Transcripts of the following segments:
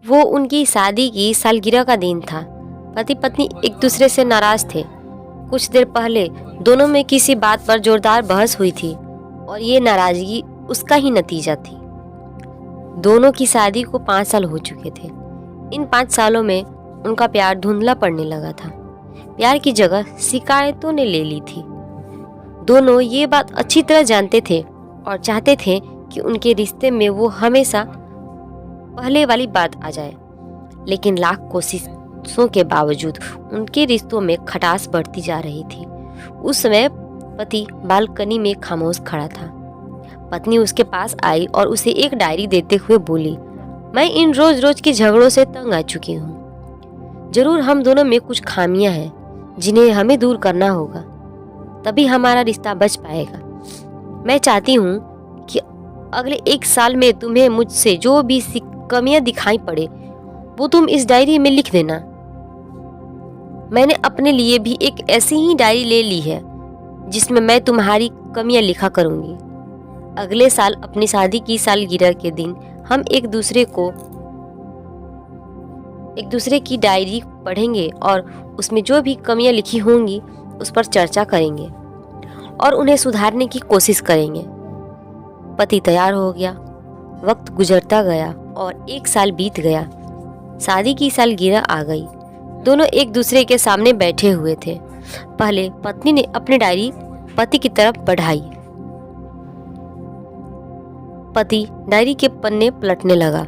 वो उनकी शादी की सालगिरह का दिन था। पति पत्नी एक दूसरे से नाराज थे। कुछ देर पहले दोनों में किसी बात पर जोरदार बहस हुई थी और ये नाराजगी उसका ही नतीजा थी। दोनों की शादी को 5 साल हो चुके थे। इन 5 सालों में उनका प्यार धुंधला पड़ने लगा था। प्यार की जगह शिकायतों ने ले ली थी। दोनों ये बात अच्छी तरह जानते थे और चाहते थे कि उनके रिश्ते में वो हमेशा पहले वाली बात आ जाए, लेकिन लाख कोशिशों के बावजूद उनके रिश्तों में खटास बढ़ती जा रही थी। उस समय पति बालकनी में खामोश खड़ा था। पत्नी उसके पास आई और उसे एक डायरी देते हुए बोली, मैं इन रोज रोज के झगड़ों से तंग आ चुकी हूँ। जरूर हम दोनों में कुछ खामियां हैं जिन्हें हमें दूर करना होगा, तभी हमारा रिश्ता बच पाएगा। मैं चाहती हूँ कि अगले 1 साल में तुम्हें मुझसे जो भी कमियां दिखाई पड़े वो तुम इस डायरी में लिख देना। मैंने अपने लिए भी एक ऐसी ही डायरी ले ली है जिसमें मैं तुम्हारी कमियां लिखा करूंगी। अगले साल अपनी शादी की सालगिरह के दिन हम एक दूसरे की डायरी पढ़ेंगे और उसमें जो भी कमियां लिखी होंगी उस पर चर्चा करेंगे और उन्हें सुधारने की कोशिश करेंगे। पति तैयार हो गया। वक्त गुजरता गया और 1 साल बीत गया। शादी की सालगिरह आ गई। दोनों एक दूसरे के सामने बैठे हुए थे। पहले पत्नी ने अपनी डायरी पति की तरफ बढ़ाई। पति डायरी के पन्ने पलटने लगा।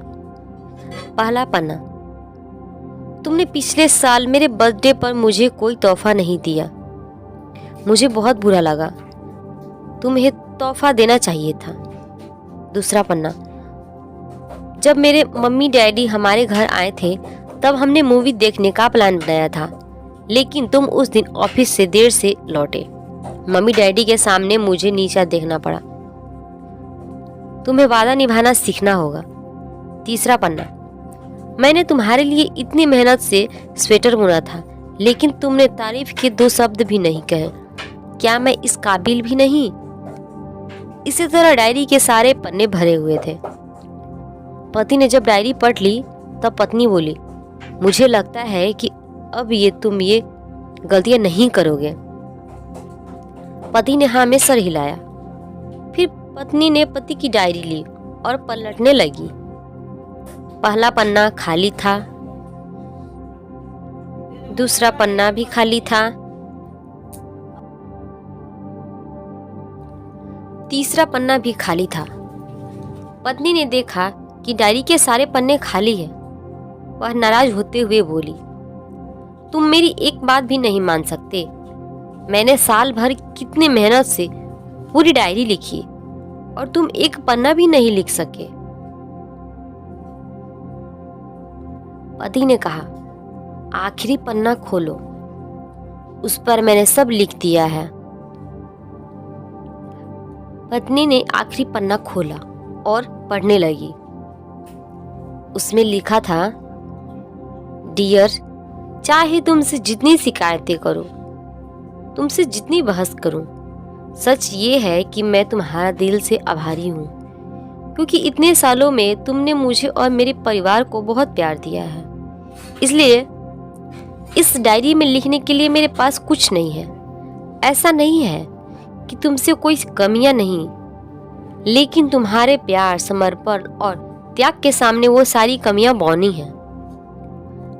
पहला पन्ना, तुमने पिछले साल मेरे बर्थडे पर मुझे कोई तोहफा नहीं दिया। मुझे बहुत बुरा लगा। तुम्हें तोहफा देना चाहिए था। दूसरा पन्ना, जब मेरे मम्मी डैडी हमारे घर आए थे तब हमने मूवी देखने का प्लान बनाया था, लेकिन तुम उस दिन ऑफिस से देर से लौटे। मम्मी डैडी के सामने मुझे नीचा देखना पड़ा। तुम्हें वादा निभाना सीखना होगा। तीसरा पन्ना, मैंने तुम्हारे लिए इतनी मेहनत से स्वेटर बुना था, लेकिन तुमने तारीफ के 2 शब्द भी नहीं कहे। क्या मैं इस काबिल भी नहीं? इसी तरह डायरी के सारे पन्ने भरे हुए थे। पति ने जब डायरी पढ़ ली तब पत्नी बोली, मुझे लगता है कि अब तुम ये गलतियां नहीं करोगे। पति ने हाँ में सर हिलाया। फिर पत्नी ने पति की डायरी ली और पलटने लगी। पहला पन्ना खाली था। दूसरा पन्ना भी खाली था। तीसरा पन्ना भी खाली था। पत्नी ने देखा कि डायरी के सारे पन्ने खाली हैं। वह नाराज होते हुए बोली, तुम मेरी एक बात भी नहीं मान सकते। मैंने साल भर कितनी मेहनत से पूरी डायरी लिखी और तुम एक पन्ना भी नहीं लिख सके। पति ने कहा, आखिरी पन्ना खोलो, उस पर मैंने सब लिख दिया है। पत्नी ने आखिरी पन्ना खोला और पढ़ने लगी। उसमें लिखा था, डियर, चाहे तुमसे जितनी शिकायतें करूं, तुमसे जितनी बहस करूं, सच ये है कि मैं तुम्हारा दिल से आभारी हूं, क्योंकि इतने सालों में तुमने मुझे और मेरे परिवार को बहुत प्यार दिया है। इसलिए इस डायरी में लिखने के लिए मेरे पास कुछ नहीं है। ऐसा नहीं है कि तुमसे कोई कमियां नहीं, लेकिन तुम्हारे प्यार, समर्पण और त्याग के सामने वो सारी कमियां बौनी हैं।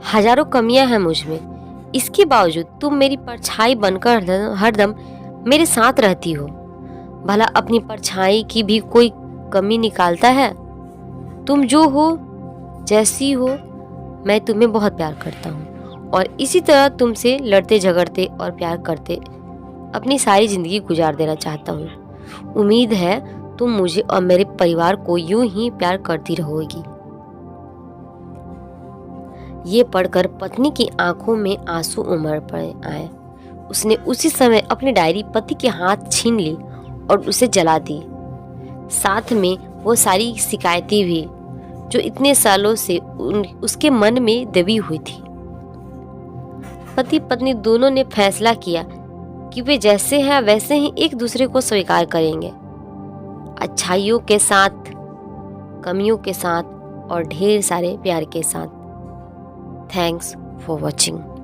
हजारों कमियां हैं मुझ में, इसके बावजूद तुम मेरी परछाई बनकर हरदम मेरे साथ रहती हो। भला अपनी परछाई की भी कोई कमी निकालता है? तुम जो हो, जैसी हो, मैं तुम्हें बहुत प्यार करता हूँ और इसी तरह तुमसे लड़ते झगड़ते और प्यार करते अपनी सारी जिंदगी गुजार देना चाहता हूँ। उम्मीद है तुम मुझे और मेरे परिवार को यूं ही प्यार करती रहोगी। ये पढ़कर पत्नी की आंखों में आंसू उमड़ पड़े आए। उसने उसी समय अपनी डायरी पति के हाथ छीन ली और उसे जला दी। साथ में वो सारी शिकायतें भी जो इतने सालों से उसके मन में दबी हुई थी। पति पत्नी दोनों ने फैसला किया कि वे जैसे हैं वैसे ही एक दूसरे को स्वीकार करेंगे, अच्छाइयों के साथ, कमियों के साथ और ढेर सारे प्यार के साथ। Thanks for watching.